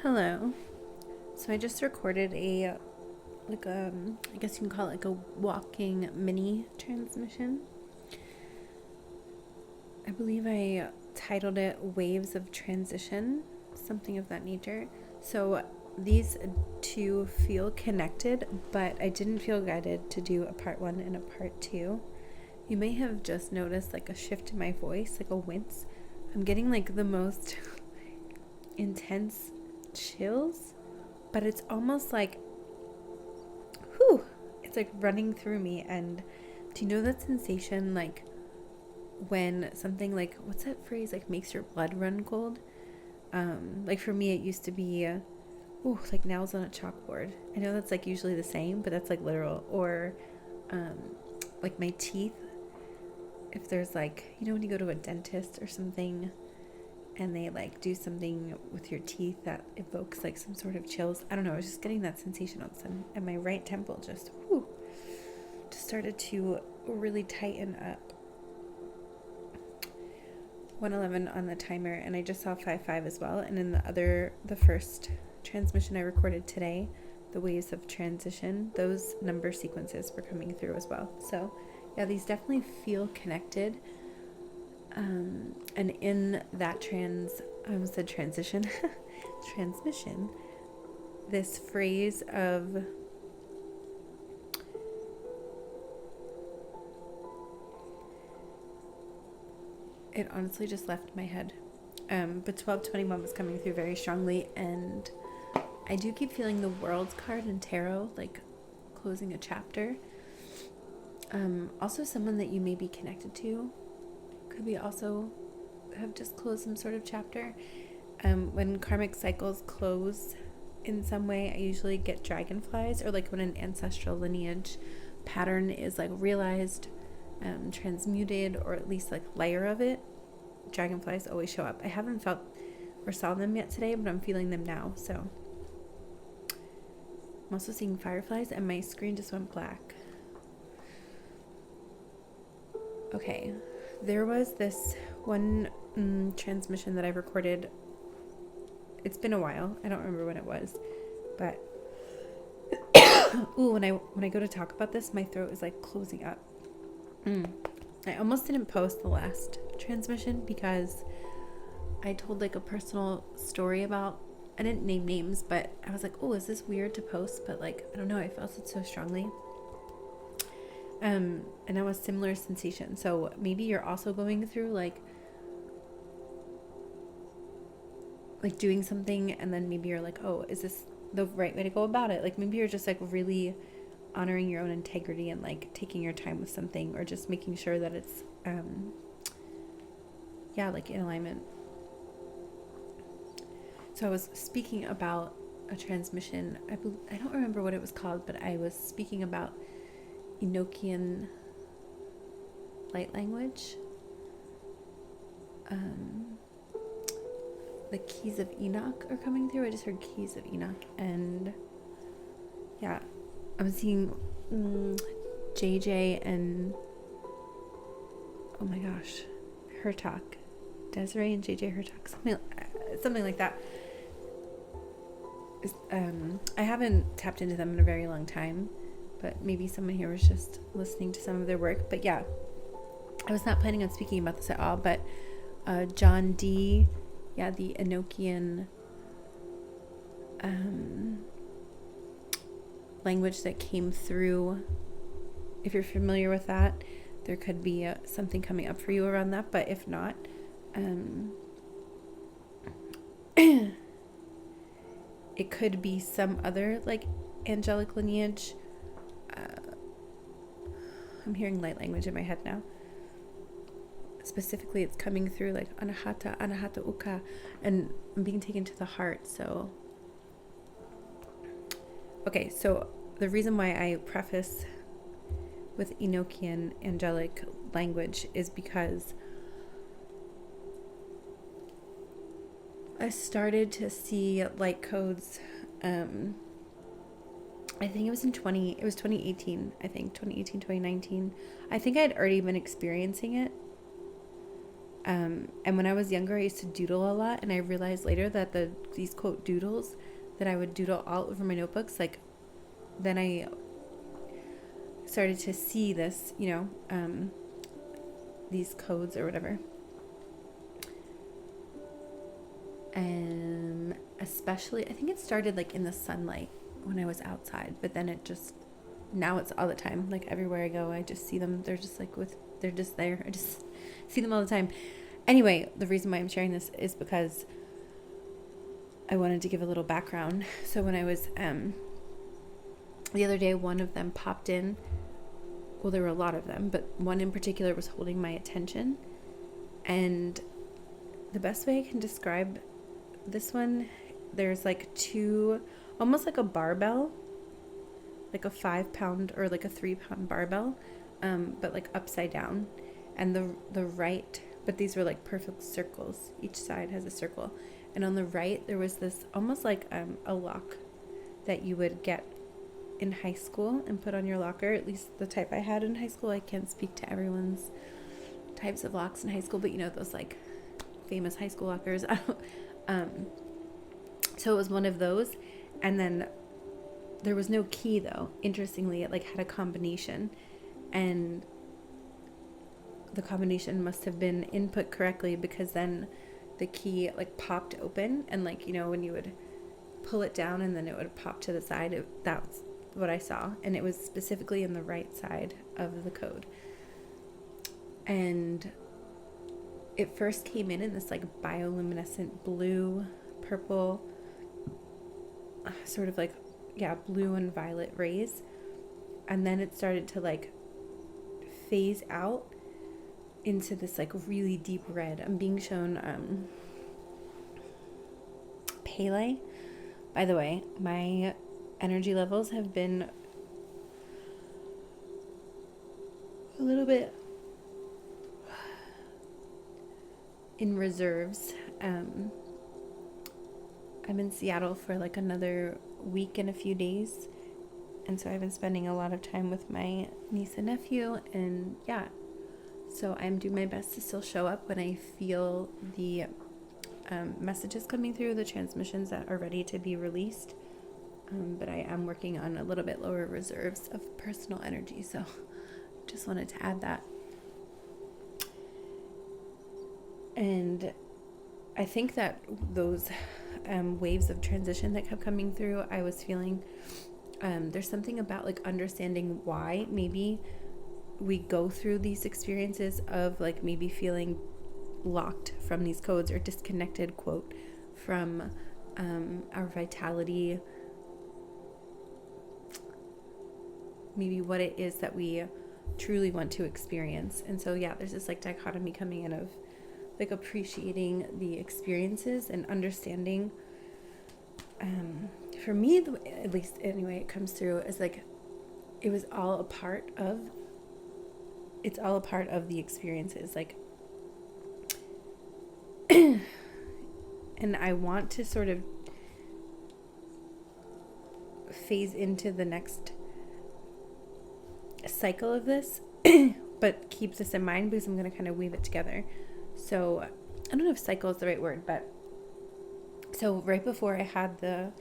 Hello. So I just recorded I guess you can call it like a walking mini transmission. I believe I titled it Waves of Transition, something of that nature. So these two feel connected, but I didn't feel guided to do a part 1 and a part 2. You may have just noticed like a shift in my voice, like a wince. I'm getting like the most intense chills, but it's almost like it's like running through me. And do you know that sensation like when something like, what's that phrase, like makes your blood run cold? Like for me it used to be like nails on a chalkboard. I know that's like usually the same, but that's like literal. Or like my teeth, if there's like, when you go to a dentist or something and they like do something with your teeth that evokes like some sort of chills. I don't know, I was just getting that sensation all of a sudden, and my right temple just started to really tighten up. 111 on the timer, and I just saw 55 as well. And in the first transmission I recorded today, the waves of transition, those number sequences were coming through as well. So yeah, these definitely feel connected. And in that transmission, this phrase of it honestly just left my head. But 1221 was coming through very strongly, and I do keep feeling the World's card in tarot, like closing a chapter. Also someone that you may be connected to could be also have just closed some sort of chapter. When karmic cycles close in some way, I usually get dragonflies, or like when an ancestral lineage pattern is like realized, transmuted, or at least like layer of it, dragonflies always show up. I haven't felt or saw them yet today, but I'm feeling them now. So I'm also seeing fireflies, and my screen just went black. Okay, there was this one transmission that I recorded. It's been a while. I don't remember when it was, but when I go to talk about this, my throat is like closing up. I almost didn't post the last transmission because I told like a personal story about, I didn't name names, but I was like, is this weird to post? But like, I don't know, I felt it so strongly. And now a similar sensation. So maybe you're also going through like doing something, and then maybe you're like, is this the right way to go about it? Like maybe you're just like really honoring your own integrity and like taking your time with something, or just making sure that it's like in alignment. So I was speaking about a transmission. I don't remember what it was called, but I was speaking about Enochian light language. The keys of Enoch are coming through. I just heard keys of Enoch, and yeah, I'm seeing JJ and oh my gosh, Hertok, Desiree and JJ Hertok, something like that. I haven't tapped into them in a very long time, but maybe someone here was just listening to some of their work. But yeah, I was not planning on speaking about this at all, but John D, the Enochian language that came through. If you're familiar with that, there could be something coming up for you around that, but if not, it could be some other like angelic lineage. I'm hearing light language in my head now. Specifically, it's coming through like anahata uka, and I'm being taken to the heart. So okay, so the reason why I preface with Enochian angelic language is because I started to see light codes. I think it was 2018, I think 2018, 2019. I think I had already been experiencing it. And when I was younger, I used to doodle a lot, and I realized later that these quote doodles that I would doodle all over my notebooks, like, then I started to see this, these codes or whatever. Especially, I think it started like in the sunlight when I was outside, but then now it's all the time. Like everywhere I go, I just see them. They're just they're just there. I just see them all the time. Anyway, the reason why I'm sharing this is because I wanted to give a little background. So when I was, the other day, one of them popped in. Well, there were a lot of them, but one in particular was holding my attention. And the best way I can describe this one, there's like two, almost like a barbell, like a 5-pound or like a 3-pound barbell, but like upside down. And the right, but these were like perfect circles. Each side has a circle. And on the right, there was this almost like a lock that you would get in high school and put on your locker, at least the type I had in high school. I can't speak to everyone's types of locks in high school, but those like famous high school lockers. So it was one of those. And then there was no key though. Interestingly, it like had a combination, and the combination must have been input correctly, because then the key like popped open, and like, when you would pull it down and then it would pop to the side. That's what I saw. And it was specifically in the right side of the code. And it first came in this like bioluminescent blue, purple, sort of like, blue and violet rays. And then it started to like phase out into this like really deep red. I'm being shown Pele. By the way, my energy levels have been a little bit in reserves. I'm in Seattle for like another week and a few days, and so I've been spending a lot of time with my niece and nephew, and so I'm doing my best to still show up when I feel the messages coming through, the transmissions that are ready to be released, but I am working on a little bit lower reserves of personal energy, so just wanted to add that. And I think that those waves of transition that kept coming through, I was feeling there's something about like understanding why maybe we go through these experiences of like maybe feeling locked from these codes or disconnected, quote, from our vitality, maybe what it is that we truly want to experience. And so there's this like dichotomy coming in of like appreciating the experiences and understanding, for me, at least anyway, it comes through as like it's all a part of the experiences, like and I want to sort of phase into the next cycle of this but keep this in mind, because I'm going to kind of weave it together. So I don't know if cycle is the right word, but so right before I had the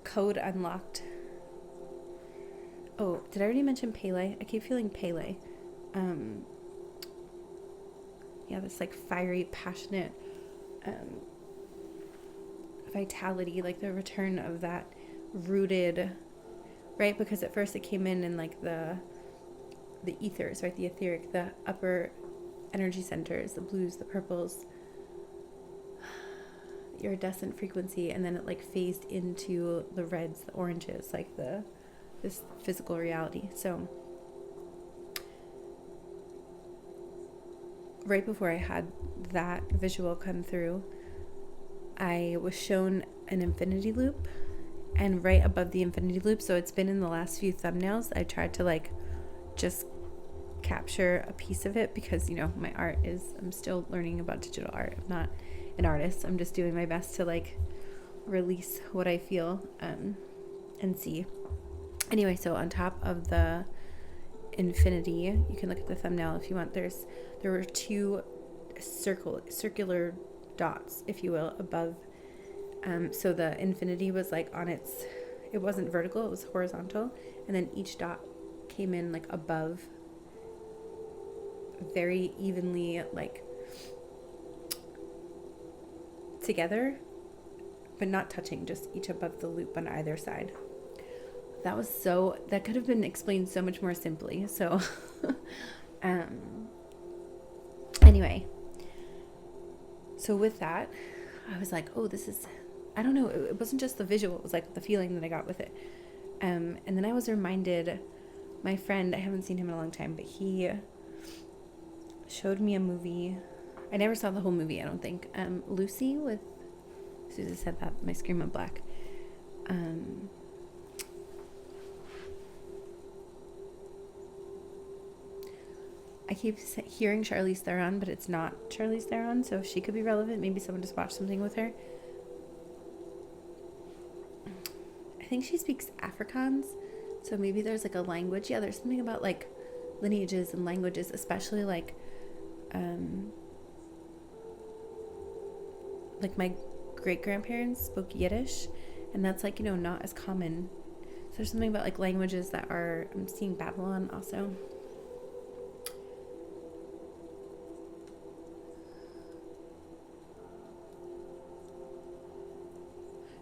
code unlocked. Oh, did I already mention Pele? I keep feeling Pele. This like fiery, passionate vitality, like the return of that rooted, right? Because at first it came in like the ethers, right? The etheric, the upper energy centers, the blues, the purples, the iridescent frequency, and then it like phased into the reds, the oranges, like this physical reality. So right before I had that visual come through, I was shown an infinity loop, and right above the infinity loop, so it's been in the last few thumbnails, I tried to like just capture a piece of it, because my art is, I'm still learning about digital art. I'm not an artist. I'm just doing my best to like release what I feel and see. Anyway, so on top of the infinity, you can look at the thumbnail if you want, there were two circular dots, if you will, above. So the infinity was like on its, it wasn't vertical, it was horizontal, and then each dot came in like above, very evenly, like together, but not touching, just each above the loop on either side. That could have been explained so much more simply. So anyway, so with that, I was like, oh, this is, I don't know, it wasn't just the visual, it was like the feeling that I got with it. And then I was reminded, my friend, I haven't seen him in a long time, but he showed me a movie. I never saw the whole movie, I don't think. Lucy, with Susie said that, my scream went black. I keep hearing Charlize Theron, but it's not Charlize Theron, so she could be relevant. Maybe someone just watched something with her. I think she speaks Afrikaans, so maybe there's like a language. Yeah, there's something about like lineages and languages, especially like my great-grandparents spoke Yiddish, and that's like, not as common. So there's something about like languages that are, I'm seeing Babylon also.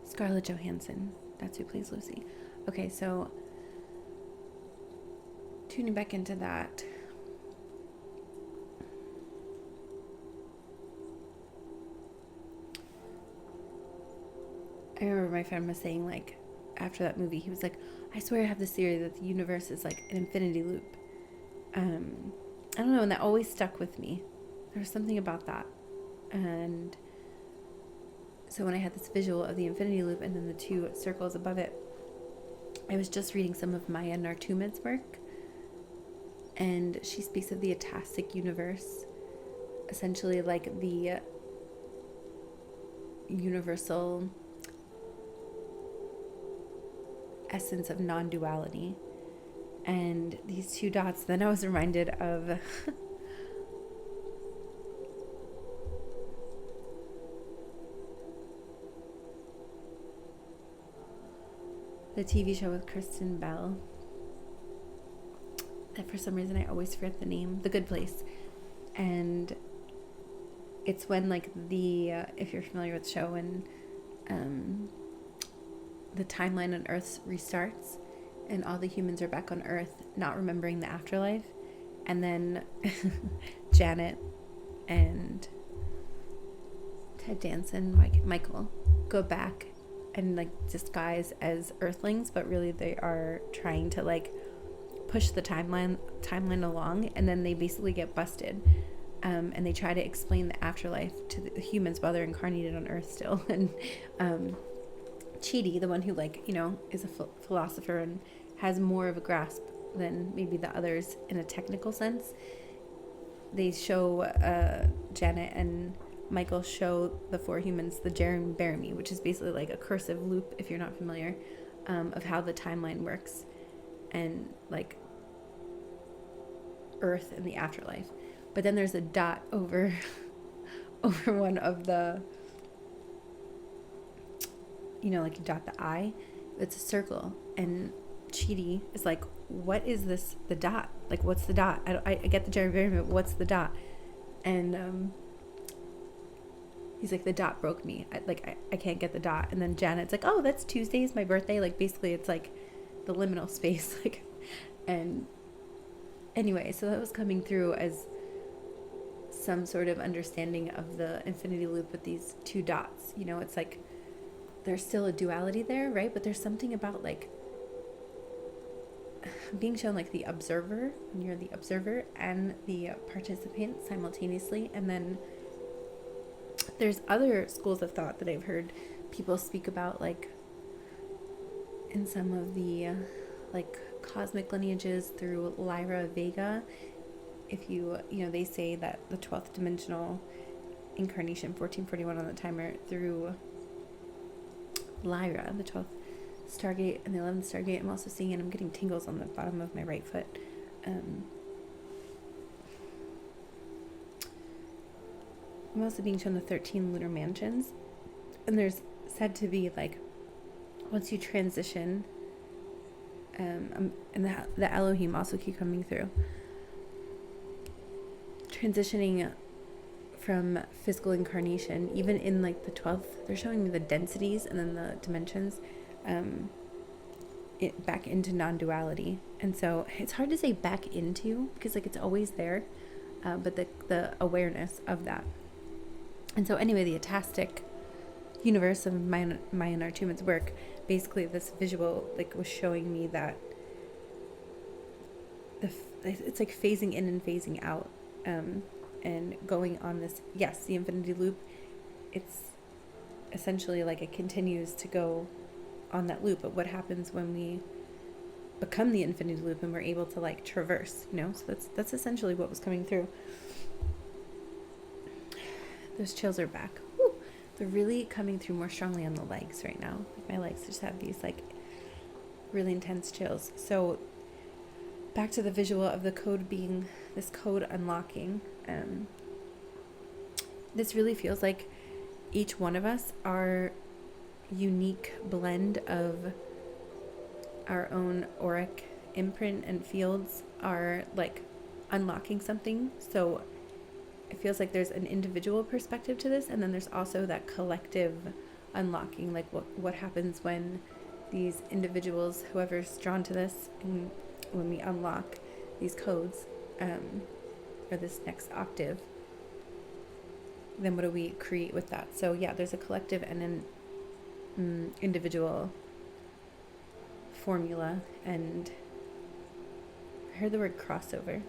Scarlett Johansson, that's who plays Lucy. Okay, so tuning back into that. I remember my friend was saying, like, after that movie, he was like, I swear I have this theory that the universe is like an infinity loop. I don't know, and that always stuck with me. There was something about that. And so when I had this visual of the infinity loop and then the two circles above it, I was just reading some of Maia Nartoomid's work, and she speaks of the atastic universe, essentially like the universal essence of non-duality. And these two dots, then I was reminded of the TV show with Kristen Bell, that for some reason I always forget the name, The Good Place. And it's when like if you're familiar with the show, and the timeline on Earth restarts and all the humans are back on Earth not remembering the afterlife, and then Janet and Ted Danson, Michael, go back and like disguise as Earthlings, but really they are trying to like push the timeline along, and then they basically get busted, and they try to explain the afterlife to the humans while they're incarnated on Earth still. And Chidi, the one who is a philosopher and has more of a grasp than maybe the others in a technical sense, they show Janet and Michael show the four humans the Jeremy, which is basically like a cursive loop, if you're not familiar, of how the timeline works, and like Earth and the afterlife. But then there's a dot over one of the, like you dot the I, it's a circle, and Chidi is like, what is this, the dot? Like, what's the dot? I get the Jeremy, but what's the dot? And he's like, the dot broke me. I can't get the dot. And then Janet's like, oh, that's Tuesday's my birthday. Like, basically it's like the liminal space. Like, and anyway, so that was coming through as some sort of understanding of the infinity loop with these two dots. It's like there's still a duality there, right? But there's something about like being shown like the observer, when you're the observer and the participant simultaneously. And then there's other schools of thought that I've heard people speak about, like in some of the like cosmic lineages through Lyra Vega. If they say that the 12th dimensional incarnation, 1441 on the timer, through Lyra, the 12th Stargate and the 11th Stargate. I'm also seeing it. I'm getting tingles on the bottom of my right foot. I'm also being shown the 13 lunar mansions. And there's said to be like, once you transition, and the Elohim also keep coming through. Transitioning from physical incarnation, even in like the 12th, they're showing me the densities and then the dimensions, it back into non-duality. And so it's hard to say back into, because like it's always there, but the awareness of that. And so anyway, the atastic universe of Maia Nartoomid's work, basically this visual like was showing me that it's like phasing in and phasing out, and going on this, yes, the infinity loop. It's essentially like it continues to go on that loop, but what happens when we become the infinity loop and we're able to like traverse, you know? So that's essentially what was coming through. Those chills are back. Woo! They're really coming through more strongly on the legs right now. Like my legs just have these like really intense chills. So back to the visual of the code being this code unlocking. This really feels like each one of us are unique blend of our own auric imprint and fields are like unlocking something. So it feels like there's an individual perspective to this, and then there's also that collective unlocking, like what happens when these individuals, whoever's drawn to this, and when we unlock these codes, or this next octave, then what do we create with that? So yeah, there's a collective and an individual formula, and I heard the word crossover.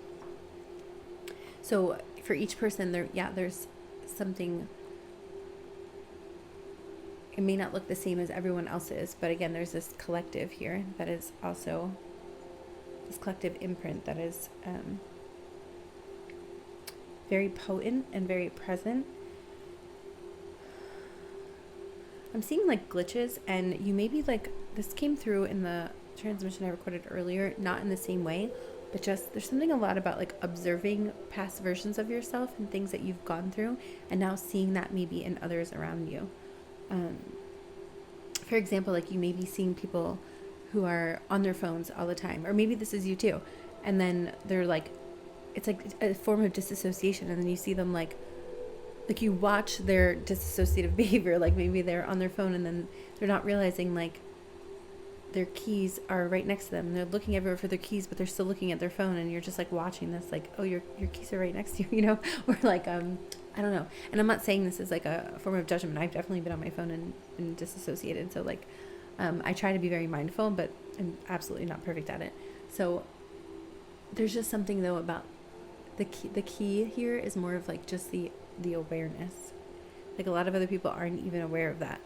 So for each person, there's something. It may not look the same as everyone else's, but again, there's this collective here that is also this collective imprint that is very potent and very present. I'm seeing like glitches, and you maybe like this came through in the transmission I recorded earlier, not in the same way, but just there's something a lot about like observing past versions of yourself and things that you've gone through, and now seeing that maybe in others around you. For example, like you may be seeing people who are on their phones all the time, or maybe this is you too, and then they're like, it's like a form of disassociation, and then you see them like you watch their disassociative behavior, like maybe they're on their phone and then they're not realizing like their keys are right next to them. They're looking everywhere for their keys, but they're still looking at their phone, and you're just like watching this, like, oh, your keys are right next to you, you know? Or like, I don't know. And I'm not saying this is like a form of judgment. I've definitely been on my phone and disassociated. So like, I try to be very mindful, but I'm absolutely not perfect at it. So there's just something though about the key here is more of like just the awareness. Like a lot of other people aren't even aware of that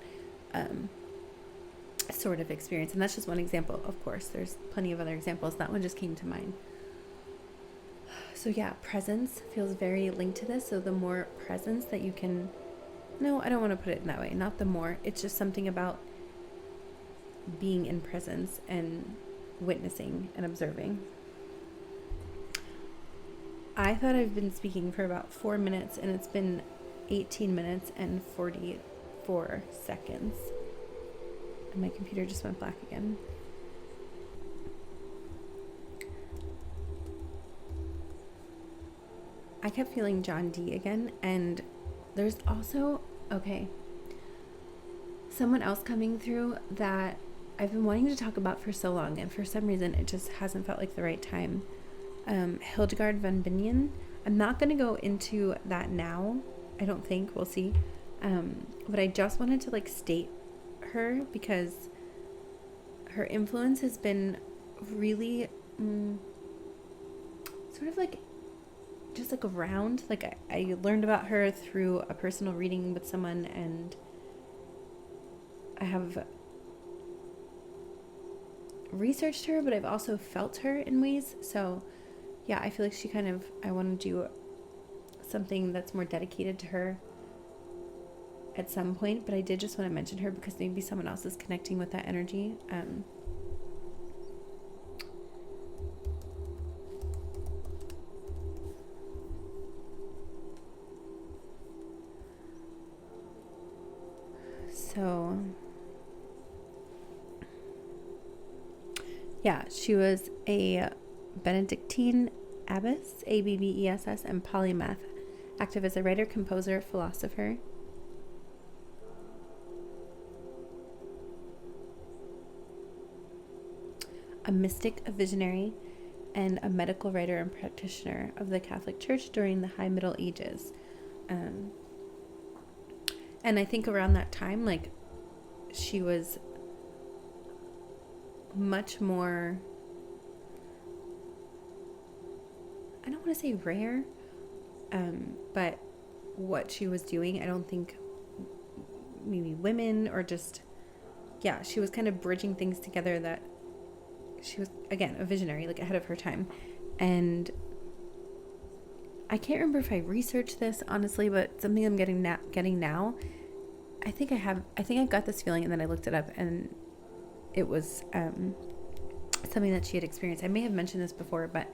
sort of experience. And that's just one example. Of course, there's plenty of other examples. That one just came to mind. So yeah, presence feels very linked to this. So the more presence that you can, no, I don't want to put it in that way. Not the more, it's just something about being in presence and witnessing and observing. I thought I've been speaking for about 4 minutes, and it's been 18 minutes and 44 seconds. And my computer just went black again. I kept feeling John D again, and there's also, someone else coming through that I've been wanting to talk about for so long, and for some reason it just hasn't felt like the right time. Hildegard von Bingen. I'm not going to go into that now. I don't think. We'll see. But I just wanted to like state her because her influence has been really sort of like just like around. Like I learned about her through a personal reading with someone, and I have researched her, but I've also felt her in ways. So yeah, I feel like I want to do something that's more dedicated to her at some point, but I did just want to mention her because maybe someone else is connecting with that energy. So, yeah, she was a Benedictine abbess, ABBESS, and polymath, active as a writer, composer, philosopher. A mystic, a visionary, and a medical writer and practitioner of the Catholic Church during the High Middle Ages. And I think around that time, like, she was much more, I don't want to say rare, but what she was doing, I don't think maybe women or just, yeah, she was kind of bridging things together, that she was, again, a visionary, like ahead of her time. And I can't remember if I researched this, honestly, but something I'm getting now, I think I got this feeling, and then I looked it up, and it was something that she had experienced. I may have mentioned this before, but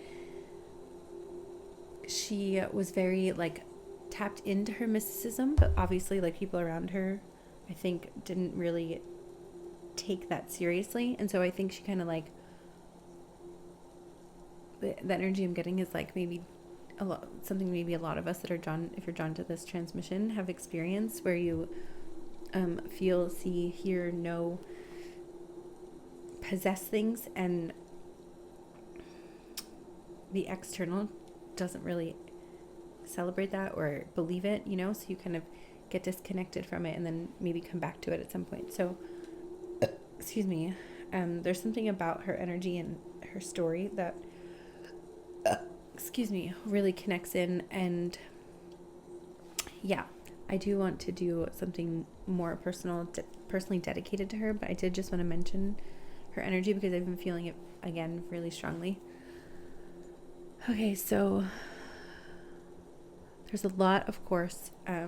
she was very, like, tapped into her mysticism, but obviously, like, people around her, I think, didn't really take that seriously. And so I think she kind of, like, the energy I'm getting is, like, maybe something maybe a lot of us that are drawn, if you're drawn to this transmission, have experienced, where you feel, see, hear, know, possess things, and the external doesn't really celebrate that or believe it, you know, so you kind of get disconnected from it and then maybe come back to it at some point. So excuse me, there's something about her energy and her story that excuse me, really connects in. And yeah, I do want to do something more personally dedicated to her, but I did just want to mention her energy because I've been feeling it again really strongly. Okay, so there's a lot, of course, a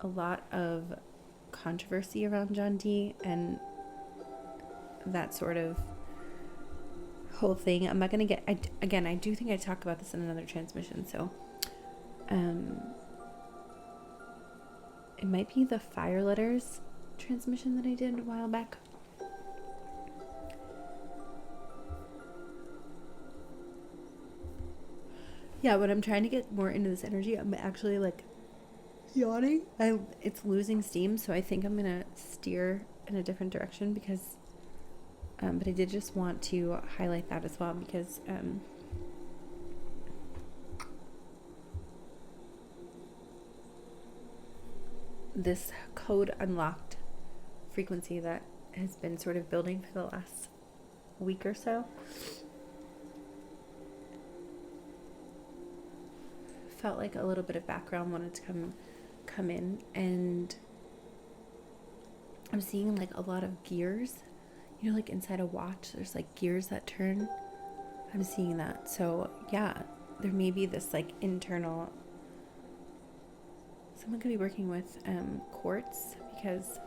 lot of controversy around John Dee and that sort of whole thing. I'm not going to get, I do think I talk about this in another transmission, so it might be the Fire Letters transmission that I did a while back. Yeah, when I'm trying to get more into this energy, I'm actually, like, yawning. It's losing steam, so I think I'm gonna steer in a different direction because, but I did just want to highlight that as well because, this code unlocked frequency that has been sort of building for the last week or so felt like a little bit of background wanted to come in, and I'm seeing, like, a lot of gears, you know, like inside a watch there's, like, gears that turn. I'm seeing that. So yeah, there may be this, like, internal, someone could be working with quartz because,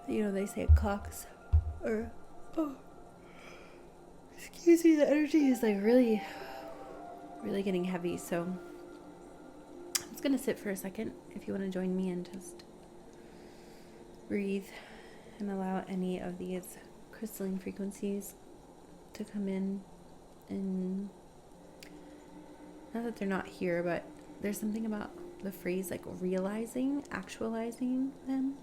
you know, they say clocks or excuse me, the energy is, like, really getting heavy. So I'm just gonna sit for a second if you want to join me and just breathe and allow any of these crystalline frequencies to come in. And not that they're not here, but there's something about the phrase, like, realizing, actualizing them.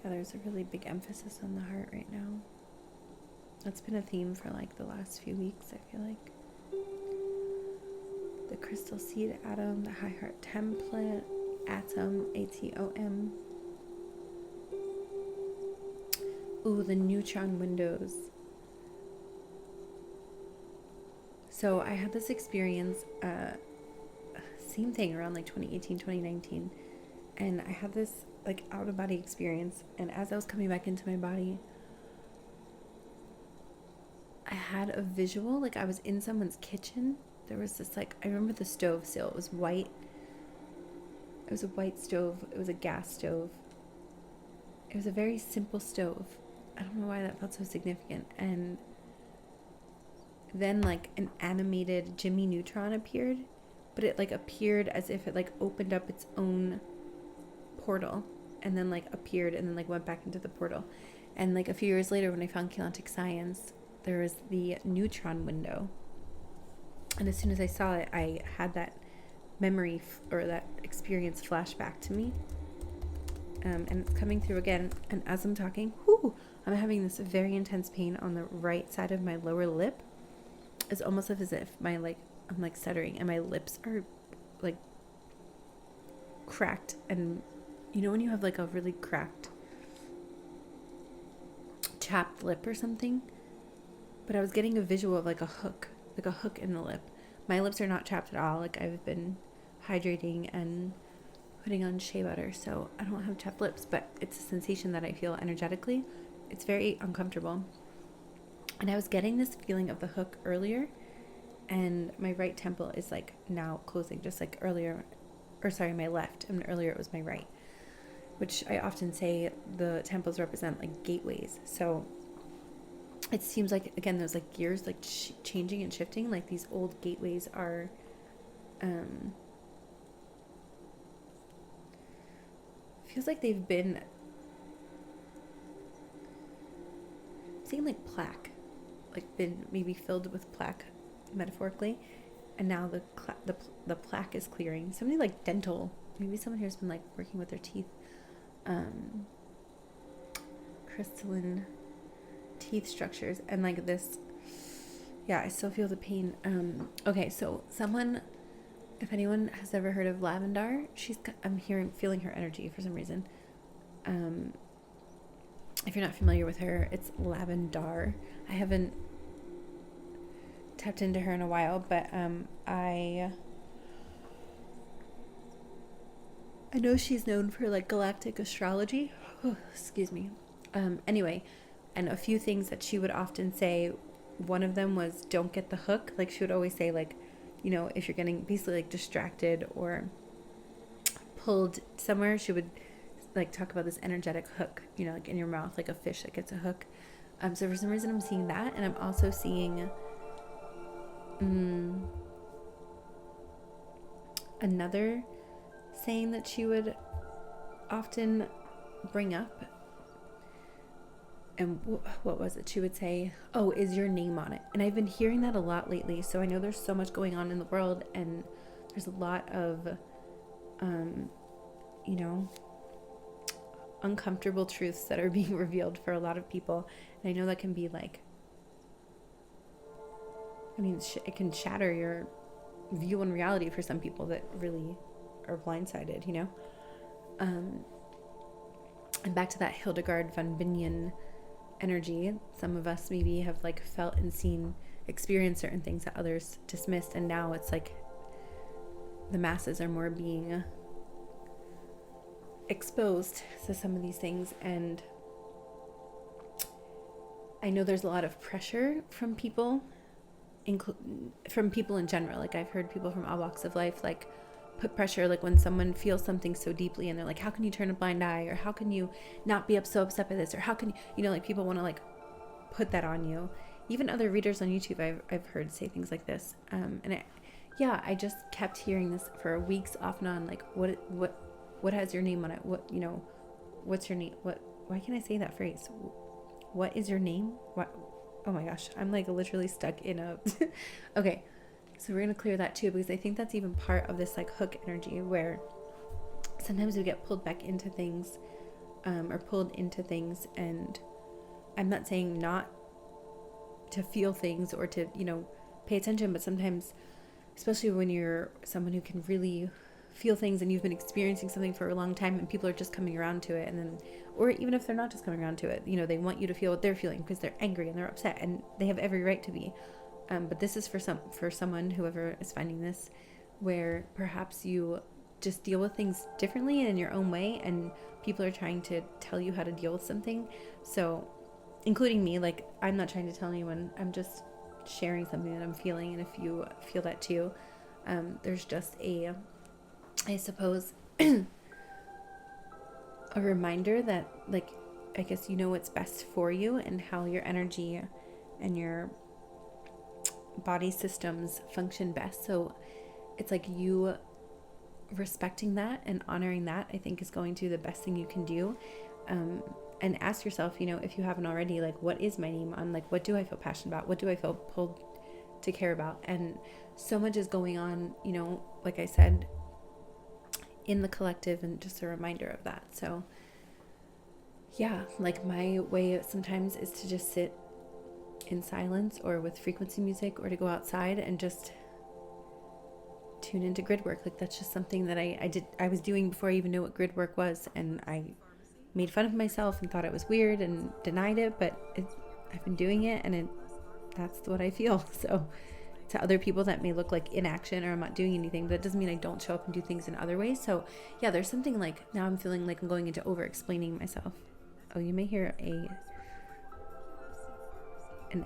Yeah, there's a really big emphasis on the heart right now. That's been a theme for, like, the last few weeks, I feel like. The crystal seed atom, the high heart template, atom, ATOM. Ooh, the neutron windows. So I had this experience, same thing around, like, 2018, 2019. And I had this, like, out-of-body experience. And as I was coming back into my body, I had a visual, like, I was in someone's kitchen. There was this, like, I remember the stove still. It was white. was a white stove. It was a gas stove. It was a very simple stove. I don't know why that felt so significant. And then like an animated Jimmy Neutron appeared, but it like appeared as if it like opened up its own portal and then like appeared and then like went back into the portal. And like a few years later, when I found Keylontic Science, there was the Neutron Window. And as soon as I saw it, I had that memory or that experience flash back to me. And it's coming through again. And as I'm talking, I'm having this very intense pain on the right side of my lower lip. It's almost as if I'm like stuttering and my lips are like cracked. And you know when you have like a really cracked, chapped lip or something? But I was getting a visual of like a hook in the lip. My lips are not chapped at all. Like I've been hydrating and putting on shea butter, so I don't have chapped lips, but it's a sensation that I feel energetically. It's very uncomfortable. And I was getting this feeling of the hook earlier, and my right temple is like now closing, just like earlier, my left, and earlier it was my right, which I often say the temples represent like gateways. So it seems like, again, there's like gears like changing and shifting, like these old gateways are feels like they've been seeing like plaque, like been maybe filled with plaque metaphorically, and now the plaque is clearing. Something like dental, maybe someone here's been like working with their teeth, crystalline teeth structures, and like this, yeah, I still feel the pain. Okay, so someone, if anyone has ever heard of Lavendar, I'm feeling her energy for some reason. If you're not familiar with her, it's Lavendar. I haven't tapped into her in a while, but I know she's known for like galactic astrology. Oh, excuse me. Anyway, and a few things that she would often say, one of them was don't get the hook. Like she would always say, like, you know, if you're getting basically like distracted or pulled somewhere, she would like talk about this energetic hook, you know, like in your mouth, like a fish that gets a hook. So for some reason I'm seeing that, and I'm also seeing another saying that she would often bring up. And what was it? She would say, oh, is your name on it? And I've been hearing that a lot lately. So I know there's so much going on in the world, and there's a lot of, you know, uncomfortable truths that are being revealed for a lot of people. And I know that can be like, I mean, it can shatter your view on reality for some people that really are blindsided, you know? And back to that Hildegard von Bingen energy, some of us maybe have like felt and seen, experienced certain things that others dismissed, and now it's like the masses are more being exposed to some of these things. And I know there's a lot of pressure from people, from people in general. Like I've heard people from all walks of life like put pressure, like when someone feels something so deeply and they're like, how can you turn a blind eye, or how can you not be so upset by this, or how can you know, like people want to like put that on you. Even other readers on YouTube I've heard say things like this, and I just kept hearing this for weeks off and on, like what has your name on it, what, you know, what's your name, why can't I say that phrase, what is your name, what, oh my gosh, I'm like literally stuck in a okay. So we're going to clear that too, because I think that's even part of this like hook energy, where sometimes we get pulled back into things, or pulled into things. And I'm not saying not to feel things or to, you know, pay attention, but sometimes, especially when you're someone who can really feel things and you've been experiencing something for a long time and people are just coming around to it, and then, or even if they're not just coming around to it, you know, they want you to feel what they're feeling because they're angry and they're upset, and they have every right to be. But this is for someone, whoever is finding this, where perhaps you just deal with things differently and in your own way, and people are trying to tell you how to deal with something. So, including me, like I'm not trying to tell anyone, I'm just sharing something that I'm feeling. And if you feel that too, there's just I suppose a reminder that, like, I guess you know what's best for you and how your energy and your body systems function best. So it's like you respecting that and honoring that, I think, is going to be the best thing you can do. And ask yourself, you know, if you haven't already, like, what is my name on? Like, what do I feel passionate about? What do I feel pulled to care about? And so much is going on, you know, like I said, in the collective, and just a reminder of that. So yeah, like my way sometimes is to just sit in silence or with frequency music, or to go outside and just tune into grid work. Like, that's just something that I was doing before I even knew what grid work was, and I made fun of myself and thought it was weird and denied it, but I've been doing it, and that's what I feel. So to other people that may look like inaction or I'm not doing anything, but it doesn't mean I don't show up and do things in other ways. So yeah, there's something like, now I'm feeling like I'm going into over explaining myself. Oh, you may hear an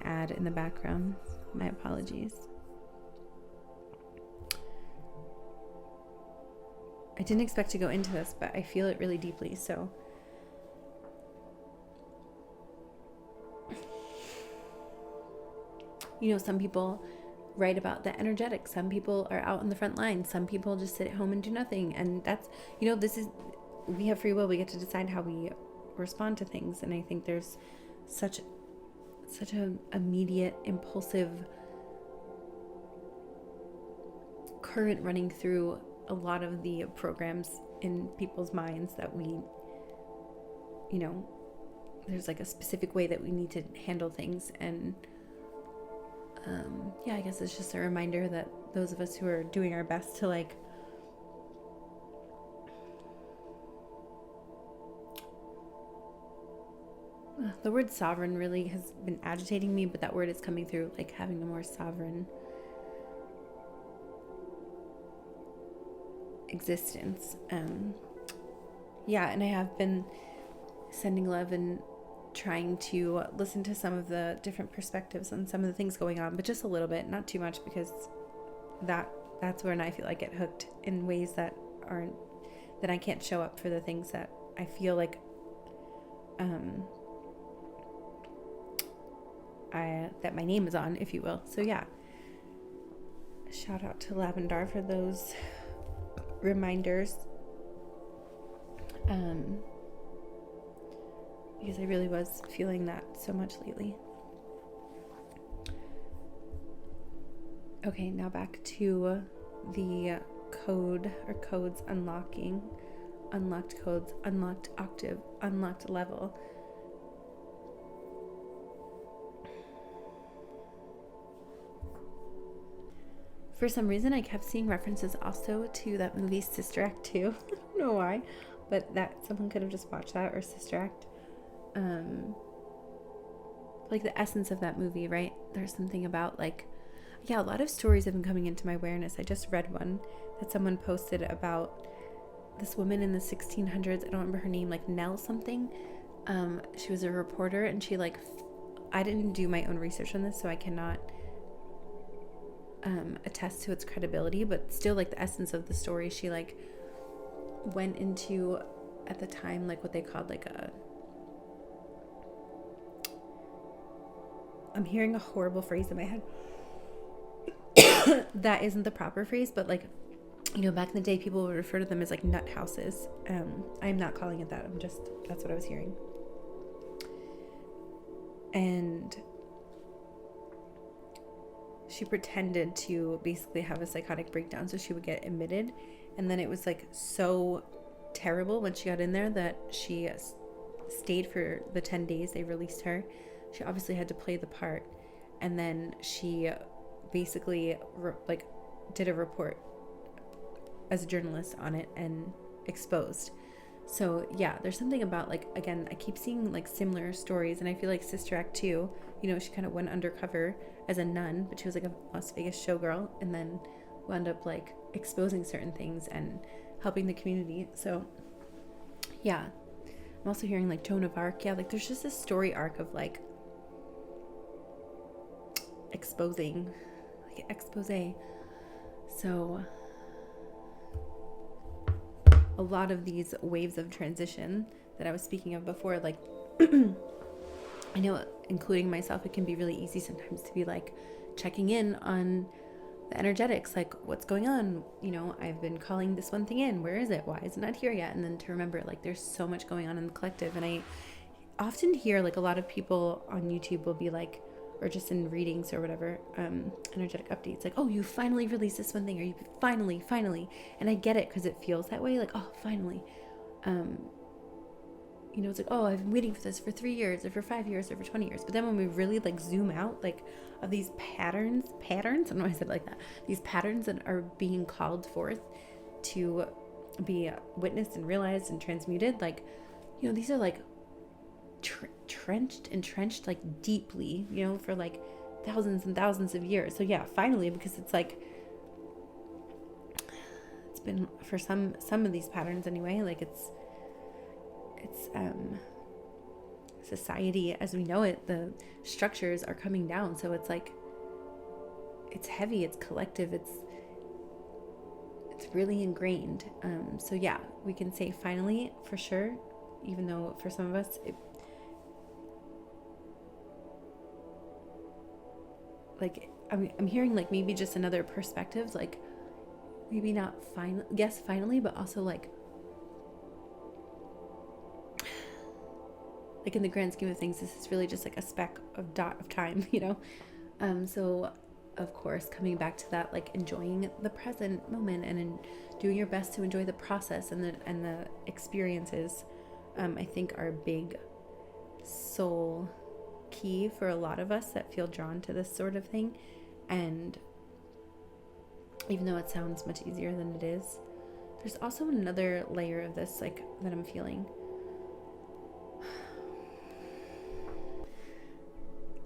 ad in the background. My apologies. I didn't expect to go into this, but I feel it really deeply. So you know, some people write about the energetic, some people are out on the front line, some people just sit at home and do nothing. And that's, you know, we have free will, we get to decide how we respond to things. And I think there's such an immediate, impulsive current running through a lot of the programs in people's minds that we, you know, there's like a specific way that we need to handle things. And yeah, I guess it's just a reminder that those of us who are doing our best to, like, the word sovereign really has been agitating me, but that word is coming through, like having a more sovereign existence. Yeah, and I have been sending love and trying to listen to some of the different perspectives on some of the things going on, but just a little bit, not too much, because that's when I feel like I get hooked in ways that I can't show up for the things that I feel like that my name is on, if you will. So yeah, shout out to Lavendar for those reminders, because I really was feeling that so much lately. Okay, now back to the code or codes unlocking. Unlocked codes, unlocked octave, unlocked level. For some reason, I kept seeing references also to that movie Sister Act 2. I don't know why, but that someone could have just watched that, or Sister Act. Like the essence of that movie, right? There's something about, like, yeah, a lot of stories have been coming into my awareness. I just read one that someone posted about this woman in the 1600s. I don't remember her name, like Nell something. She was a reporter, and she, like, I didn't do my own research on this, so I cannot attest to its credibility, but still, like, the essence of the story, she, like, went into, at the time, like, what they called, like, I'm hearing a horrible phrase in my head that isn't the proper phrase, but, like, you know, back in the day, people would refer to them as, like, nut houses. I'm not calling it that. That's what I was hearing. And she pretended to basically have a psychotic breakdown so she would get admitted. And then it was, like, so terrible when she got in there that she stayed for the 10 days they released her. She obviously had to play the part. And then she basically, did a report as a journalist on it and exposed. So yeah, there's something about, like, again, I keep seeing, like, similar stories, and I feel like Sister Act 2, you know, she kind of went undercover as a nun, but she was, like, a Las Vegas showgirl, and then wound up, like, exposing certain things and helping the community. So yeah, I'm also hearing, like, Joan of Arc. Yeah, like, there's just this story arc of, like, exposing, like, expose. So a lot of these waves of transition that I was speaking of before, like, I know, including myself, it can be really easy sometimes to be like checking in on the energetics, like what's going on, you know, I've been calling this one thing in, where is it, why is it not here yet? And then to remember, like, there's so much going on in the collective. And I often hear, like, a lot of people on YouTube will be like, or just in readings or whatever, energetic updates, like, oh, you finally released this one thing, or you finally, and I get it, because it feels that way, like, oh, finally, you know, it's like, oh, I've been waiting for this for 3 years, or for 5 years, or for 20 years. But then when we really, like, zoom out, like, of these patterns, I don't know why I said it like that, these patterns that are being called forth to be witnessed and realized and transmuted, like, you know, these are like entrenched like deeply, you know, for like thousands and thousands of years. So yeah, finally, because it's like, it's been for some of these patterns anyway, like it's society as we know it, the structures are coming down. So it's like, it's heavy, it's collective, it's really ingrained. So yeah, we can say finally for sure, even though for some of us like I'm hearing like maybe just another perspective, like maybe not finally, but also like in the grand scheme of things, this is really just like a speck of dot of time, you know. So of course, coming back to that, like enjoying the present moment and doing your best to enjoy the process and the experiences, I think are big soul key for a lot of us that feel drawn to this sort of thing. And even though it sounds much easier than it is, there's also another layer of this, like, that I'm feeling.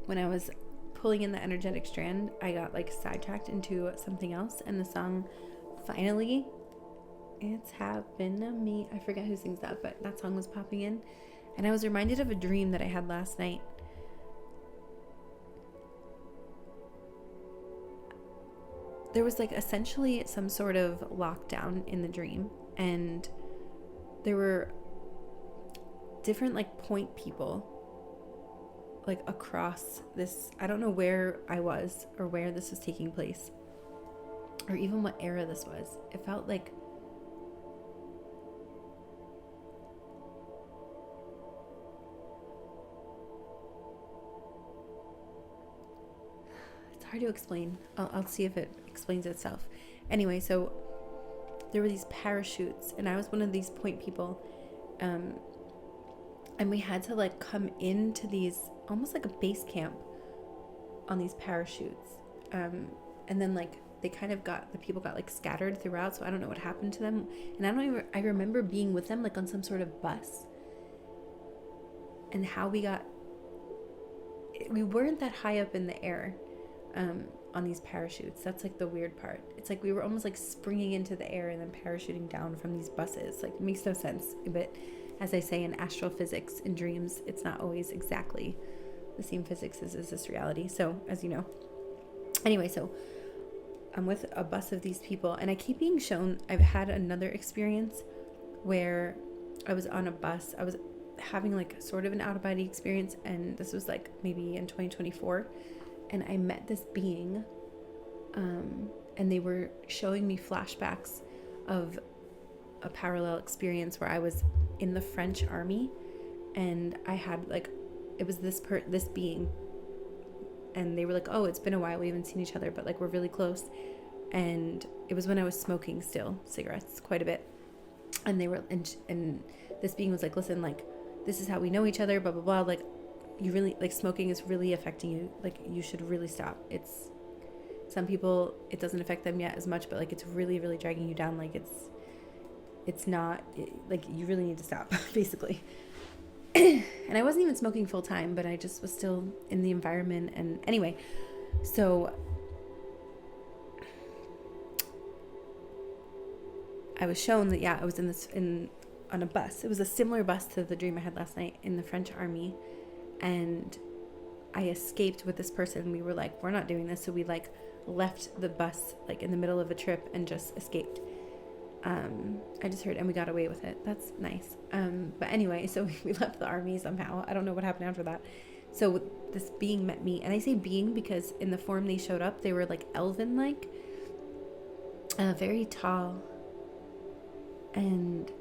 When I was pulling in the energetic strand, I got like sidetracked into something else, and the song Finally, It's Happened to Me, I forget who sings that, but that song was popping in, and I was reminded of a dream that I had last night. There was like essentially some sort of lockdown in the dream, and there were different like point people like across this. I don't know where I was or where this was taking place or even what era this was. It felt like it's hard to explain. I'll see if it explains itself. Anyway, so there were these parachutes, and I was one of these point people, and we had to like come into these almost like a base camp on these parachutes, and then like they kind of the people got like scattered throughout, so I don't know what happened to them. And I remember being with them like on some sort of bus, and how we weren't that high up in the air on these parachutes. That's like the weird part. It's like we were almost like springing into the air and then parachuting down from these buses. Like, it makes no sense, but as I say, in astrophysics, in dreams, it's not always exactly the same physics as is this reality, so as you know. Anyway, so I'm with a bus of these people, and I keep being shown, I've had another experience where I was on a bus. I was having like sort of an out-of-body experience, and this was like maybe in 2024, and I met this being, and they were showing me flashbacks of a parallel experience where I was in the French army, and I had like, it was this being, and they were like, oh, it's been a while, we haven't seen each other, but like we're really close. And it was when I was smoking still cigarettes quite a bit, and they were and this being was like, listen, like, this is how we know each other, blah blah blah, like, you really, like, smoking is really affecting you, like, you should really stop. It's, some people it doesn't affect them yet as much, but like it's really dragging you down, like it's not, like, you really need to stop basically. And I wasn't even smoking full time, but I just was still in the environment. And anyway, so I was shown that, yeah, I was on a bus. It was a similar bus to the dream I had last night in the French army, and I escaped with this person. We were like, we're not doing this, so we like left the bus like in the middle of a trip and just escaped. I just heard, and we got away with it. That's nice. But anyway, so we left the army somehow. I don't know what happened after that. So this being met me, and I say being because in the form they showed up, they were like elven-like, very tall, and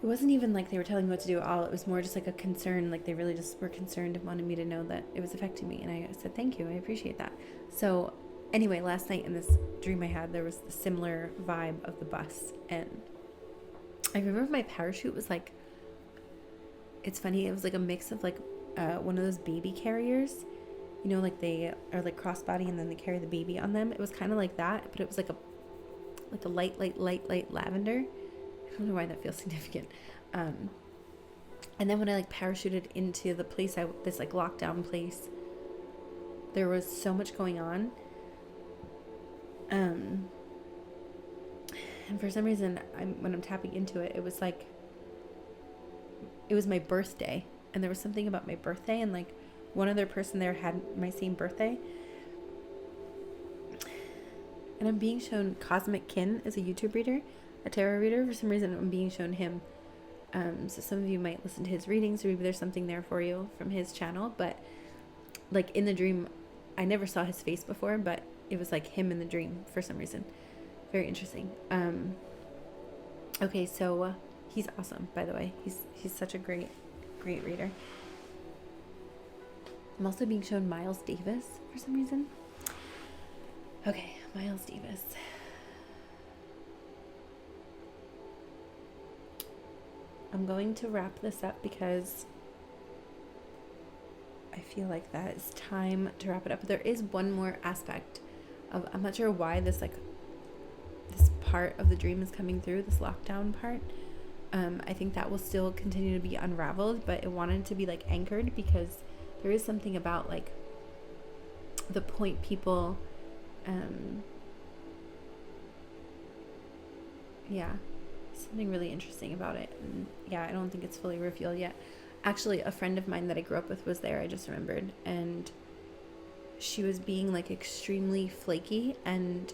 it wasn't even like they were telling me what to do at all. It was more just like a concern. Like they really just were concerned and wanted me to know that it was affecting me. And I said, thank you. I appreciate that. So anyway, last night in this dream I had, there was a similar vibe of the bus. And I remember my parachute was like, it's funny. It was like a mix of like one of those baby carriers, you know, like they are like crossbody and then they carry the baby on them. It was kind of like that, but it was like a light lavender. I don't know why that feels significant. And then when I like parachuted into the place, this like lockdown place, there was so much going on. And for some reason, when I'm tapping into it, it was like, it was my birthday. And there was something about my birthday, and like one other person there had my same birthday. And I'm being shown Cosmic Kin as a YouTube reader, a tarot reader. For some reason, I'm being shown him. So some of you might listen to his readings, or maybe there's something there for you from his channel. But like in the dream, I never saw his face before, but it was like him in the dream for some reason. Very interesting. Okay, so he's awesome, by the way. He's such a great reader. I'm also being shown Miles Davis for some reason. Okay, Miles Davis. I'm going to wrap this up because I feel like that is time to wrap it up. But there is one more aspect of, I'm not sure why this part of the dream is coming through, this lockdown part. I think that will still continue to be unraveled, but it wanted to be like anchored because there is something about like the point people, something really interesting about it. And yeah, I don't think it's fully revealed yet. Actually, a friend of mine that I grew up with was there, I just remembered, and she was being like extremely flaky, and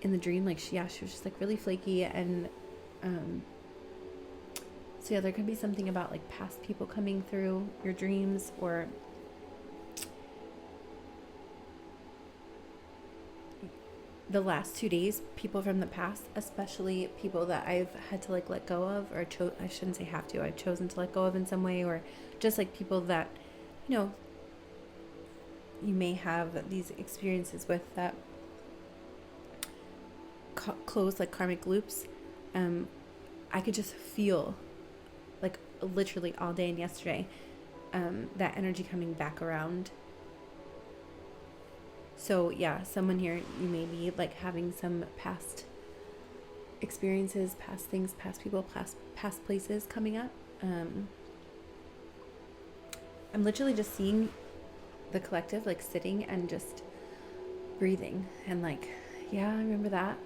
in the dream, like she was just like really flaky, and so yeah, there could be something about like past people coming through your dreams, or the last 2 days, people from the past, especially people that I've had to like let go of, or I shouldn't say have to, I've chosen to let go of in some way, or just like people that, you know, you may have these experiences with that close like karmic loops. I could just feel like literally all day and yesterday that energy coming back around. So yeah, someone here, you may be like having some past experiences, past things, past people, past places coming up. I'm literally just seeing the collective like sitting and just breathing and like, yeah, I remember that.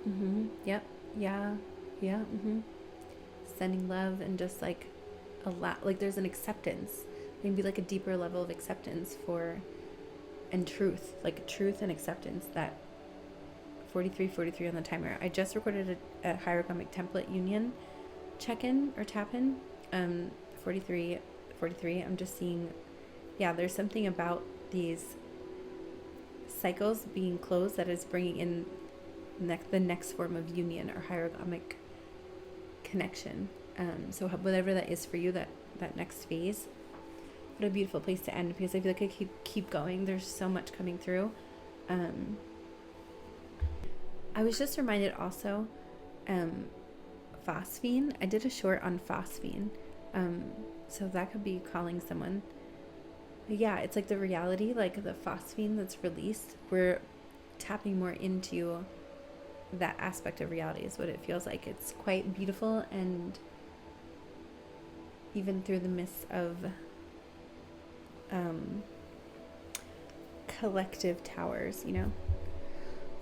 Yep. Yeah. Sending love, and just like a lot, like there's an acceptance, maybe like a deeper level of acceptance for, and truth, like truth and acceptance. That 43 on the timer. I just recorded a hieroglyphic template union check-in or tap-in. 43. I'm just seeing, yeah, there's something about these cycles being closed that is bringing in the next form of union or hieroglyphic connection. So whatever that is for you, that next phase. What a beautiful place to end, because I feel like I keep going. There's so much coming through. I was just reminded also, phosphine. I did a short on phosphine. So that could be calling someone. But yeah, it's like the reality, like the phosphine that's released. We're tapping more into that aspect of reality is what it feels like. It's quite beautiful, and even through the midst of collective towers, you know.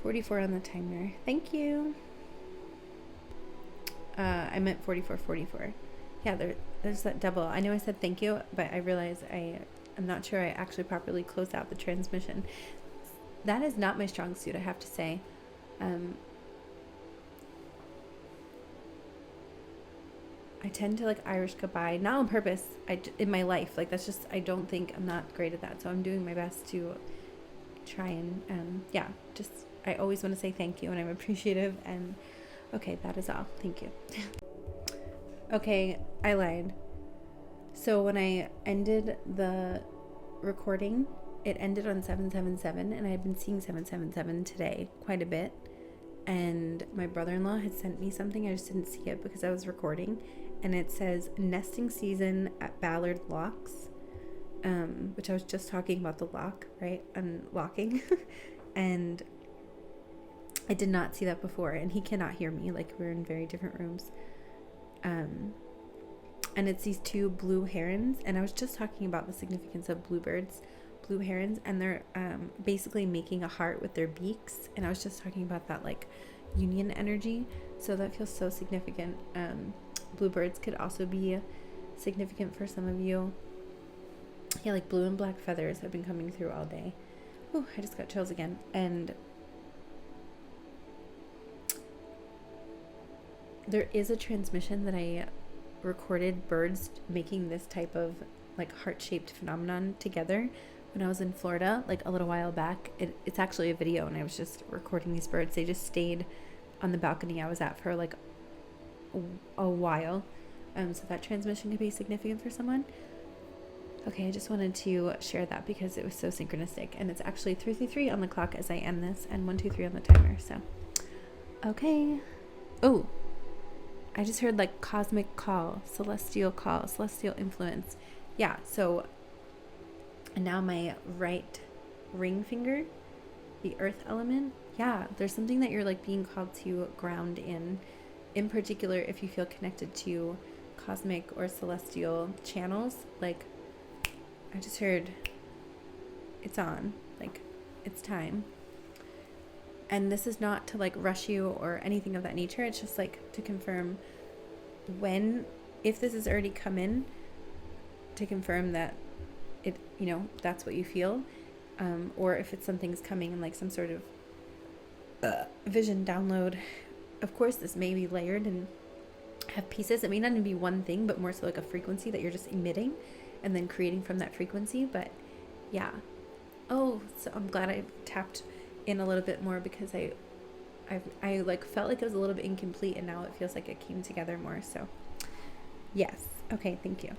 44 on the timer. Thank you. I meant 44. Yeah, there's that double. I know I said thank you, but I realized I'm not sure I actually properly closed out the transmission. that is not my strong suit, I have to say. I tend to like Irish goodbye, not on purpose. In my life, like that's just, I don't think, I'm not great at that. So I'm doing my best to try and just, I always want to say thank you and I'm appreciative. And okay, that is all. Thank you. Okay, I lied. So when I ended the recording, it ended on 777, and I had been seeing 777 today quite a bit. And my brother-in-law had sent me something. I just didn't see it because I was recording. And it says nesting season at Ballard Locks, which I was just talking about the lock, right? Unlocking. And I did not see that before. And he cannot hear me. Like, we're in very different rooms. And it's these two blue herons. And I was just talking about the significance of blue herons. And they're basically making a heart with their beaks. And I was just talking about that, like, union energy. So that feels so significant. Bluebirds could also be significant for some of you. Yeah, like blue and black feathers have been coming through all day. Oh, I just got chills again. And there is a transmission that I recorded, birds making this type of like heart-shaped phenomenon together when I was in Florida, like a little while back. It's actually a video, and I was just recording these birds. They just stayed on the balcony I was at for like a while. So that transmission could be significant for someone. Okay, I just wanted to share that because it was so synchronistic, and it's actually 3:33 on the clock as I end this, and 1:23 on the timer. So, okay. Oh, I just heard like cosmic call, celestial influence. Yeah. So, and now my right ring finger, the earth element. Yeah, there's something that you're like being called to ground in particular, if you feel connected to cosmic or celestial channels. Like, I just heard it's on, like it's time. And this is not to like rush you or anything of that nature. It's just like to confirm if this has already come in, to confirm that it, that's what you feel. Or if it's something's coming in like some sort of vision download. Of course, this may be layered and have pieces. It may not even be one thing, but more so like a frequency that you're just emitting and then creating from that frequency. But yeah. Oh, so I'm glad I tapped in a little bit more because I like felt like it was a little bit incomplete, and now it feels like it came together more. So yes. Okay. Thank you.